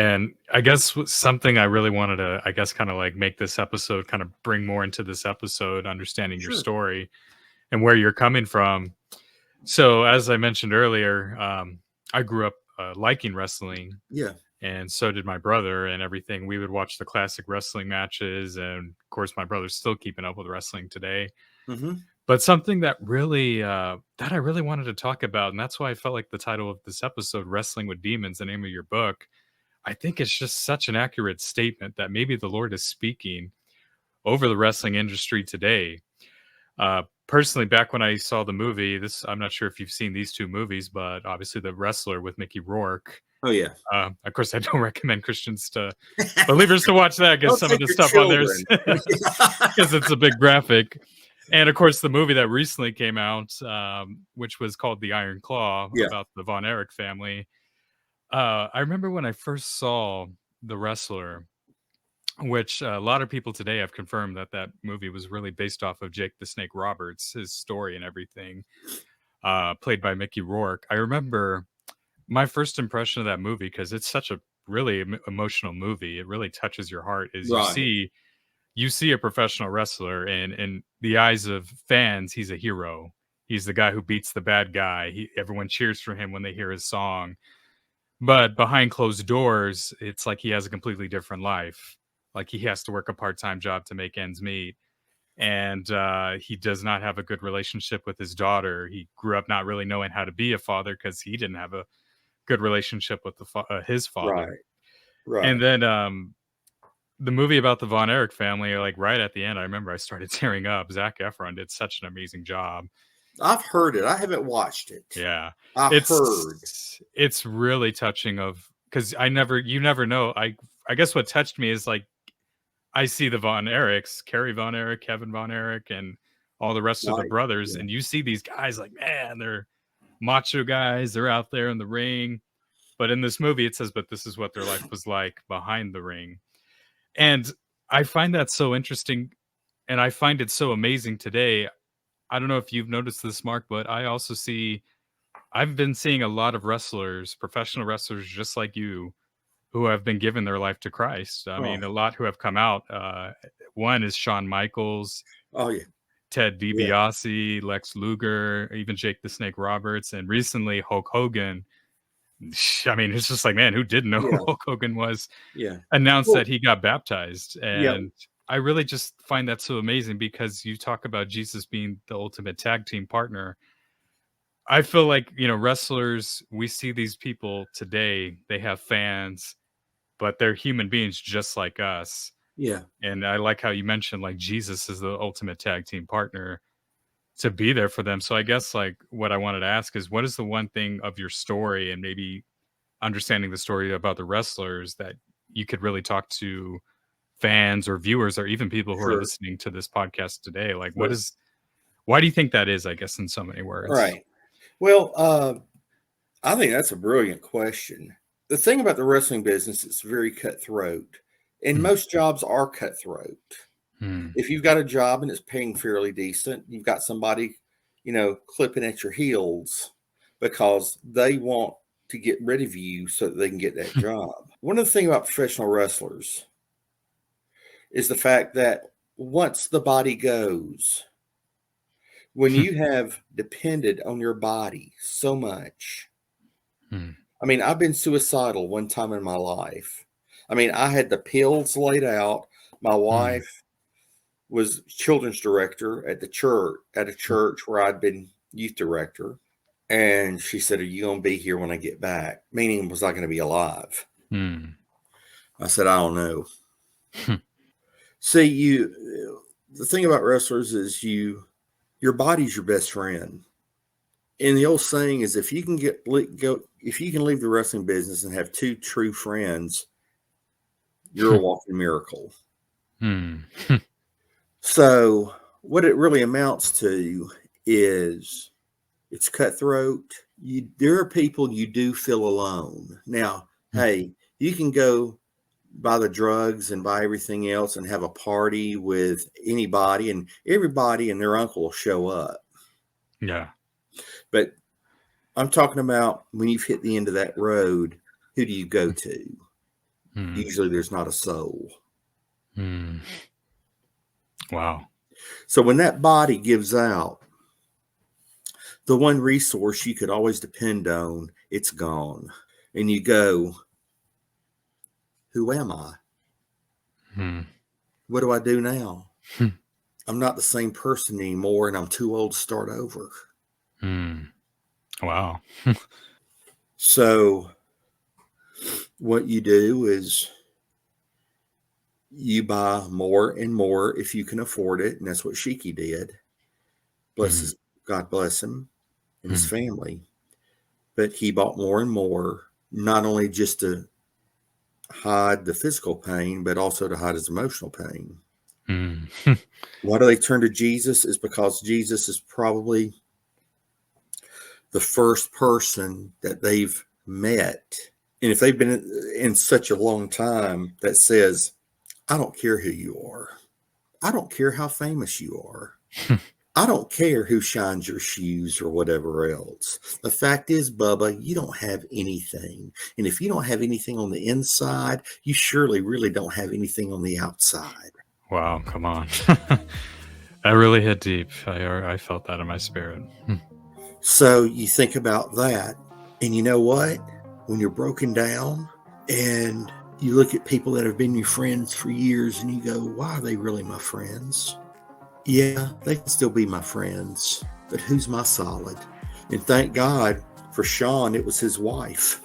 And I guess something I really wanted to, I guess, kind of like make this episode kind of bring more into this episode, understanding your Sure. story and where you're coming from. So, as I mentioned earlier, I grew up liking wrestling, Yeah. and so did my brother and everything. We would watch the classic wrestling matches, and of course, my brother's still keeping up with wrestling today. Mm-hmm. But something that really that I really wanted to talk about, and that's why I felt like the title of this episode, "Wrestling with Demons," the name of your book, I think it's just such an accurate statement that maybe the Lord is speaking over the wrestling industry today. Personally, back when I saw the movie, I'm not sure if you've seen these two movies, but obviously The Wrestler with Mickey Rourke. Oh, yeah. Of course, I don't recommend believers to watch that because Don't some of take the your stuff on there children. because it's a big graphic. And of course, the movie that recently came out, which was called The Iron Claw, Yeah. about the Von Erich family. I remember when I first saw The Wrestler, which a lot of people today have confirmed that that movie was really based off of Jake the Snake Roberts, his story and everything, played by Mickey Rourke. I remember my first impression of that movie, because it's such a really emotional movie. It really touches your heart. Is Right. you see a professional wrestler, and in the eyes of fans, he's a hero. He's the guy who beats the bad guy. Everyone cheers for him when they hear his song. But behind closed doors, it's like he has a completely different life. Like he has to work a part-time job to make ends meet. And he does not have a good relationship with his daughter. He grew up not really knowing how to be a father because he didn't have a good relationship with his father. Right. Right. And then the movie about the Von Erich family, like right at the end, I remember I started tearing up. Zac Efron did such an amazing job. I've heard it. I haven't watched it. Yeah, I've heard. It's really touching, because you never know. I guess what touched me is like I see the Von Erichs, Kerry Von Erich, Kevin Von Erich, and all the rest of the Right. brothers, Yeah. and you see these guys like, man, they're macho guys. They're out there in the ring. But in this movie, it says, but this is what their life was like behind the ring. And I find that so interesting. And I find it so amazing today. I don't know if you've noticed this, Mark, but I've been seeing a lot of wrestlers, professional wrestlers just like you, who have been giving their life to Christ. I mean, a lot who have come out. One is Shawn Michaels, Oh, yeah. Ted Yeah. DiBiase, Lex Luger, even Jake the Snake Roberts, and recently Hulk Hogan. I mean, it's just like, man, who didn't know who Yeah. Hulk Hogan was? Yeah. Announced Well, that he got baptized. yeah. And I really just find that so amazing, because you talk about Jesus being the ultimate tag team partner. I feel like, wrestlers, we see these people today, they have fans, but they're human beings just like us. Yeah. And I like how you mentioned like Jesus is the ultimate tag team partner to be there for them. So I guess like what I wanted to ask is, what is the one thing of your story, and maybe understanding the story about the wrestlers, that you could really talk to fans or viewers or even people who are Sure. listening to this podcast today? Like, Sure. why do you think that is, I guess, in so many words? Right. Well, I think that's a brilliant question. The thing about the wrestling business, it's very cutthroat, and most jobs are cutthroat. If you've got a job and it's paying fairly decent, you've got somebody, clipping at your heels because they want to get rid of you so that they can get that job. One of the things about professional wrestlers is the fact that once the body goes, when you have depended on your body so much, I mean, I've been suicidal one time in my life. I mean, I had the pills laid out. My wife was children's director at a church where I'd been youth director. And she said, "Are you going to be here when I get back?" Meaning, was I going to be alive? I said, "I don't know." See, the thing about wrestlers is your body's your best friend. And the old saying is, if you can leave the wrestling business and have two true friends, you're a walking miracle. So what it really amounts to is it's cutthroat. There are people you do feel alone. Now, hey, you can go buy the drugs and buy everything else and have a party with anybody, and everybody and their uncle will show up. Yeah. But I'm talking about when you've hit the end of that road, who do you go to? Usually there's not a soul. Wow. So when that body gives out, the one resource you could always depend on, it's gone. And you go, who am I? What do I do now? I'm not the same person anymore, and I'm too old to start over. Wow. So what you do is you buy more and more if you can afford it, and that's what Shiki did. God bless him and his family. But he bought more and more, not only just to hide the physical pain, but also to hide his emotional pain. Why do they turn to Jesus? Is because Jesus is probably the first person that they've met. And if they've been in such a long time, that says, I don't care who you are. I don't care how famous you are. I don't care who shines your shoes or whatever else. The fact is, Bubba, you don't have anything. And if you don't have anything on the inside, you surely really don't have anything on the outside. Wow, come on. That really hit deep. I felt that in my spirit. So you think about that, and you know what? When you're broken down and you look at people that have been your friends for years and you go, why are they really my friends? Yeah, they can still be my friends, but who's my solid? And thank God for Sean, it was his wife.